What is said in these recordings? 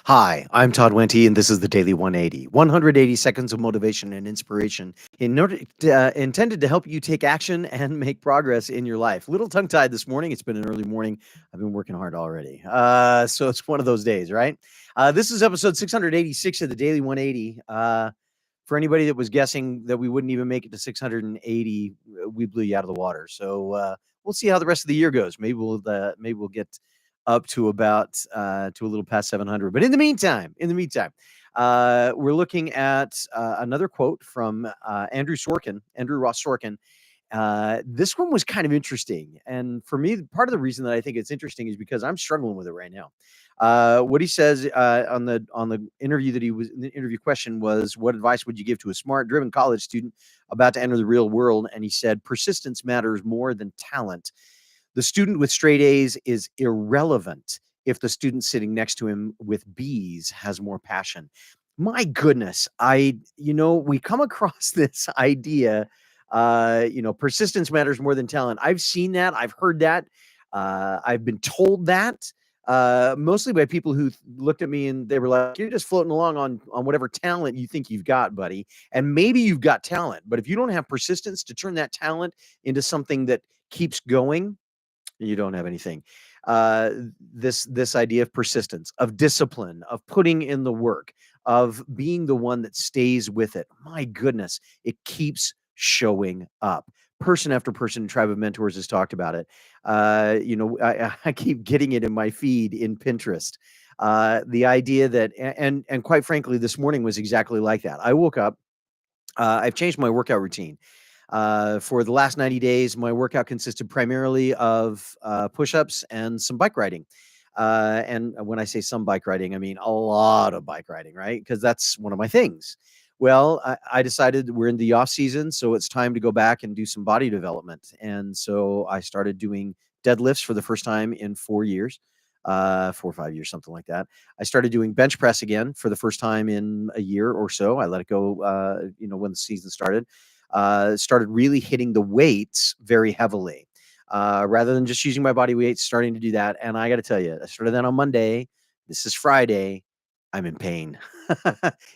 Hi, I'm Todd Wente, and this is the Daily 180. 180 seconds of motivation and inspiration intended to help you take action and make progress in your life. Little tongue tied this morning. It's been an early morning. I've been working hard already. So it's one of those days, right? This is episode 686 of the Daily 180. For anybody that was guessing that we wouldn't even make it to 680, we blew you out of the water. So we'll see how the rest of the year goes. Maybe we'll get up to about to a little past 700. But in the meantime, we're looking at another quote from Andrew Ross Sorkin. This one was kind of interesting, and for me, part of the reason that I think it's interesting is because I'm struggling with it right now. What he says on the interview the interview question was, "What advice would you give to a smart, driven college student about to enter the real world?" And he said, "Persistence matters more than talent. The student with straight A's is irrelevant if the student sitting next to him with B's has more passion." My goodness, we come across this idea, persistence matters more than talent. I've seen that, I've heard that, I've been told that, mostly by people who looked at me and they were like, "You're just floating along on whatever talent you think you've got, buddy." And maybe you've got talent, but if you don't have persistence to turn that talent into something that keeps going, you don't have anything. Uh, this idea of persistence, of discipline, of putting in the work, of being the one that stays with it. My goodness, it keeps showing up. Person after person in Tribe of Mentors has talked about it. I keep getting it in my feed in Pinterest. The idea that, and quite frankly, this morning was exactly like that. I woke up. I've changed my workout routine. For the last 90 days, my workout consisted primarily of push-ups and some bike riding. And when I say some bike riding, I mean a lot of bike riding, right? Because that's one of my things. Well, I decided we're in the off season, so it's time to go back and do some body development. And so I started doing deadlifts for the first time in 4 years, 4 or 5 years, something like that. I started doing bench press again for the first time in a year or so. I let it go, when the season started really hitting the weights very heavily, rather than just using my body weight, starting to do that. And I got to tell you, I started that on Monday. This is Friday. I'm in pain.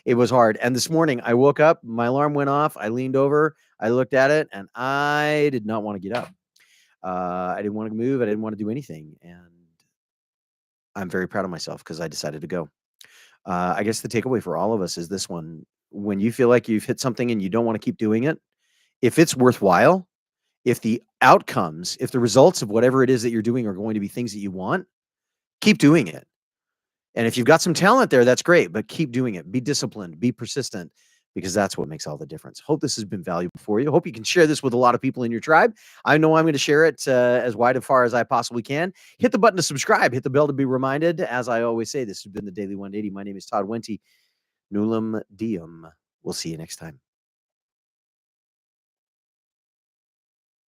It was hard. And this morning I woke up, my alarm went off. I leaned over, I looked at it, and I did not want to get up. I didn't want to move. I didn't want to do anything. And I'm very proud of myself because I decided to go. I guess the takeaway for all of us is this one: when you feel like you've hit something and you don't want to keep doing it, if it's worthwhile, if the outcomes, if the results of whatever it is that you're doing are going to be things that you want, keep doing it. And if you've got some talent there, that's great, but keep doing it. Be disciplined, be persistent, because that's what makes all the difference. Hope this has been valuable for you. Hope you can share this with a lot of people in your tribe. I know I'm going to share it as wide and far as I possibly can. Hit the button to subscribe, hit the bell to be reminded. As I always say, this has been the Daily 180. My name is Todd Wente. Nullum diem. We'll see you next time.